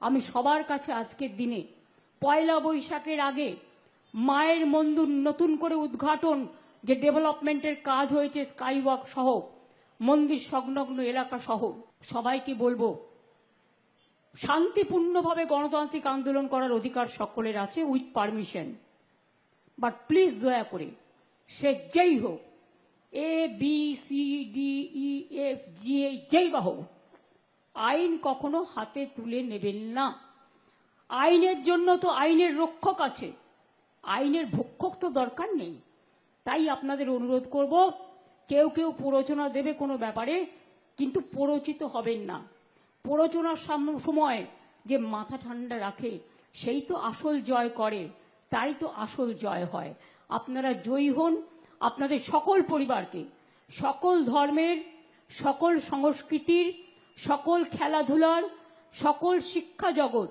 আমি সবার কাছে আজকের দিনে পয়লা বৈশাখের আগে মায়ের মন্দির নতুন করে উদ্ঘাটন যে ডেভেলপমেন্টের কাজ হয়েছে স্কাইওয়াক সহ মন্দির সংলগ্ন এলাকা সহ সবাইকে বলবো শান্তিপূর্ণভাবে গণতান্ত্রিক আন্দোলন করার অধিকার সকলের আছে উইথ পারমিশন, বাট প্লিজ দয়া করে সে যেই হোক ABCDEFG যেই বা হোক আইন কখনো হাতে তুলে নেবেন না। আইনের জন্য তো আইনের রক্ষক আছে, আইনের ভক্ষক তো দরকার নেই। তাই আপনাদের অনুরোধ করব, কেউ কেউ প্ররোচনা দেবে কোনো ব্যাপারে, কিন্তু প্ররোচিত হবেন না। প্ররোচনার সময় যে মাথা ঠান্ডা রাখে সেই তো আসল জয় করে, তাই তো আসল জয় হয়। আপনারা জয়ী হন, আপনাদের সকল পরিবারকে, সকল ধর্মের, সকল সংস্কৃতির, সকল খেলাধুলার, সকল শিক্ষা জগৎ